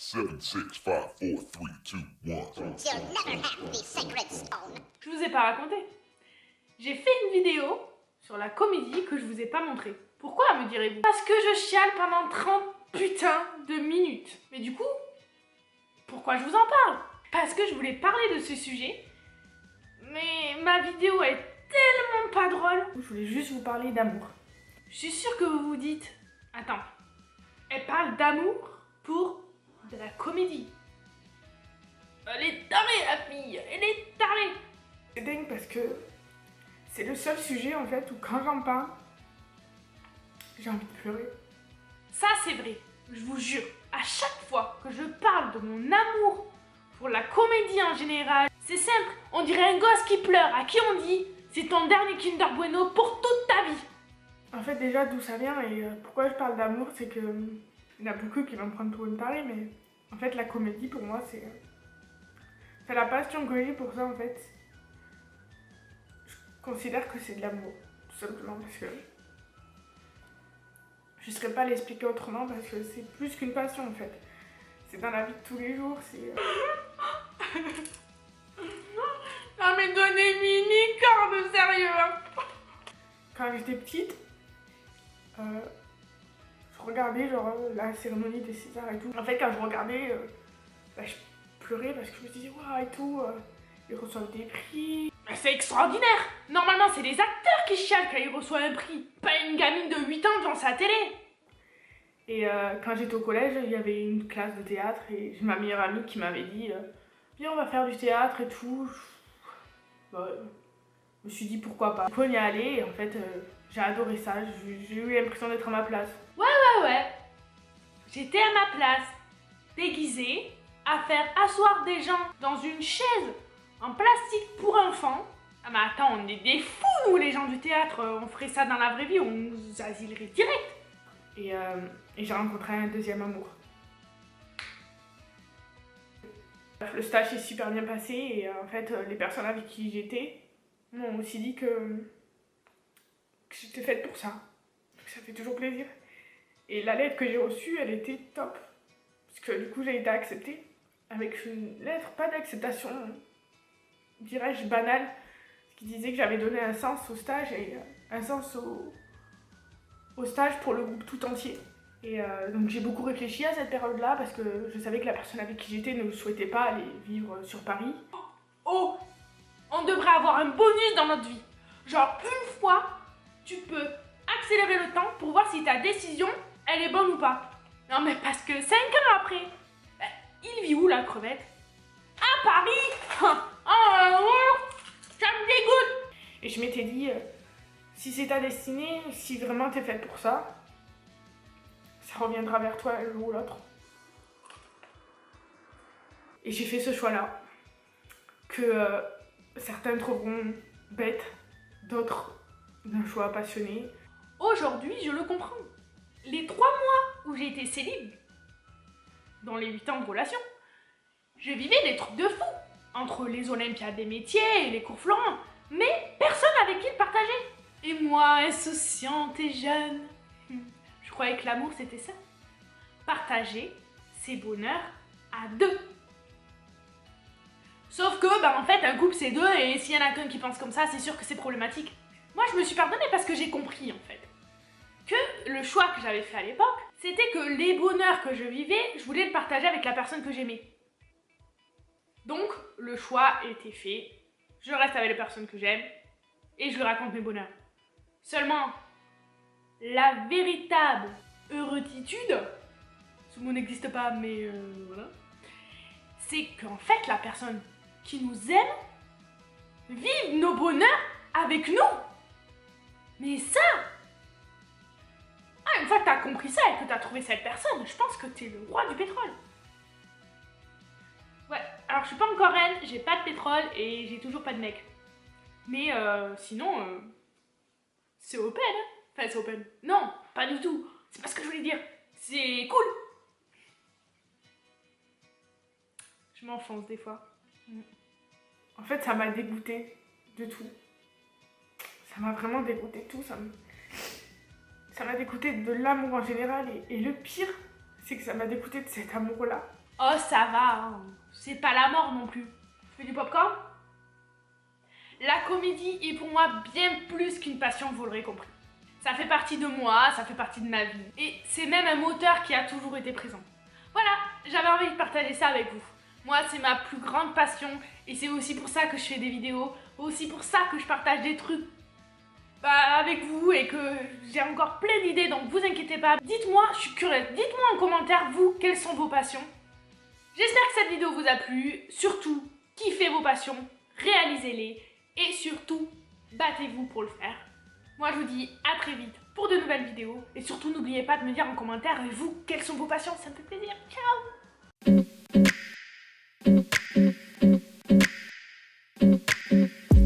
7, 6, 5, 4, 3, 2, 1. You'll never have the sacred stone. Je vous ai pas raconté. J'ai fait une vidéo sur la comédie que je vous ai pas montrée. Pourquoi, me direz-vous? Parce que je chiale pendant 30 putains de minutes. Mais du coup, pourquoi je vous en parle? Parce que je voulais parler de ce sujet, mais ma vidéo est tellement pas drôle. Je voulais juste vous parler d'amour. Je suis sûre que vous vous dites, attends, elle parle d'amour pour de la comédie. Elle est tarée, la fille, elle est tarée. C'est dingue parce que c'est le seul sujet en fait où quand j'en parle, j'ai envie de pleurer. Ça c'est vrai, je vous jure, à chaque fois que je parle de mon amour pour la comédie en général, c'est simple, on dirait un gosse qui pleure, à qui on dit c'est ton dernier Kinder Bueno pour toute ta vie. En fait déjà d'où ça vient et pourquoi je parle d'amour, c'est que il y en a beaucoup qui vont me prendre pour une tarée, mais en fait la comédie pour moi c'est la passion que j'ai pour ça en fait. Je considère que c'est de l'amour, tout simplement parce que je ne saurais pas l'expliquer autrement parce que c'est plus qu'une passion en fait. C'est dans la vie de tous les jours, c'est... Non mais donnez-moi une corde, sérieux hein. Quand j'étais petite, je regardais genre la cérémonie des Césars et tout. En fait quand je regardais, je pleurais parce que je me disais waouh et tout, ils reçoivent des prix. C'est extraordinaire. Normalement c'est les acteurs qui chialent quand ils reçoivent un prix, pas une gamine de 8 ans devant sa télé. Et quand j'étais au collège, il y avait une classe de théâtre et j'ai ma meilleure amie qui m'avait dit viens on va faire du théâtre et tout. Bah, je me suis dit pourquoi pas. Du coup on y est allé et en fait j'ai adoré ça, j'ai eu l'impression d'être à ma place. Ouais. J'étais à ma place, déguisée, à faire asseoir des gens dans une chaise en plastique pour enfants. Ah mais attends, on est des fous nous les gens du théâtre, on ferait ça dans la vraie vie, on nous asilerait direct. Et j'ai rencontré un deuxième amour. Le stage s'est super bien passé et en fait les personnes avec qui j'étais m'ont aussi dit que j'étais faite pour ça. Donc ça fait toujours plaisir. Et la lettre que j'ai reçue, elle était top. Parce que du coup j'ai été acceptée avec une lettre, pas d'acceptation, dirais-je, banale, qui disait que j'avais donné un sens au stage et un sens au stage pour le groupe tout entier. Et donc j'ai beaucoup réfléchi à cette période-là parce que je savais que la personne avec qui j'étais ne souhaitait pas aller vivre sur Paris. Oh, on devrait avoir un bonus dans notre vie. Genre une fois, tu peux accélérer le temps pour voir si ta décision, elle est bonne ou pas. Non mais parce que 5 ans après, il vit où la crevette? À Paris. Ça me dégoûte. Et je m'étais dit, si c'est ta destinée, si vraiment t'es faite pour ça, ça reviendra vers toi un jour ou l'autre. Et j'ai fait ce choix-là, que certains trouveront bête, d'autres d'un choix passionné. Aujourd'hui, je le comprends. Les 3 mois où j'ai été célib, dans les 8 ans de relation, je vivais des trucs de fou, entre les Olympiades des métiers et les cours Florent, mais personne avec qui le partager. Et moi, insouciante et jeune, je croyais que l'amour c'était ça. Partager ses bonheurs à 2. Sauf que, en fait, un couple c'est 2 et s'il y en a qu'un qui pense comme ça, c'est sûr que c'est problématique. Moi, je me suis pardonnée parce que j'ai compris, en fait, que le choix que j'avais fait à l'époque, c'était que les bonheurs que je vivais, je voulais le partager avec la personne que j'aimais. Donc, le choix était fait, je reste avec les personnes que j'aime et je lui raconte mes bonheurs. Seulement, la véritable heureuxtitude, ce mot n'existe pas, mais voilà, c'est qu'en fait, la personne qui nous aime vive nos bonheurs avec nous. Mais ça, une fois que t'as compris ça et que t'as trouvé cette personne, je pense que t'es le roi du pétrole. Ouais, alors je suis pas encore reine, j'ai pas de pétrole et j'ai toujours pas de mec. Mais sinon, c'est open, hein. Enfin, c'est open. Non, pas du tout. C'est pas ce que je voulais dire. C'est cool. Je m'enfonce des fois. En fait, ça m'a dégoûté de tout. Ça m'a vraiment dégoûté de tout. Ça m'a dégoûté de l'amour en général. Et le pire, c'est que ça m'a dégoûté de cet amour-là. Oh, ça va, hein. C'est pas la mort non plus. Tu fais du popcorn? La comédie est pour moi bien plus qu'une passion, vous l'aurez compris. Ça fait partie de moi, ça fait partie de ma vie. Et c'est même un moteur qui a toujours été présent. Voilà, j'avais envie de partager ça avec vous. Moi, c'est ma plus grande passion et c'est aussi pour ça que je fais des vidéos, aussi pour ça que je partage des trucs avec vous et que j'ai encore plein d'idées, donc vous inquiétez pas. Dites-moi, je suis curieuse, dites-moi en commentaire, vous, quelles sont vos passions. J'espère que cette vidéo vous a plu. Surtout, kiffez vos passions, réalisez-les et surtout, battez-vous pour le faire. Moi, je vous dis à très vite pour de nouvelles vidéos et surtout, n'oubliez pas de me dire en commentaire, et vous, quelles sont vos passions, ça me fait plaisir. Ciao!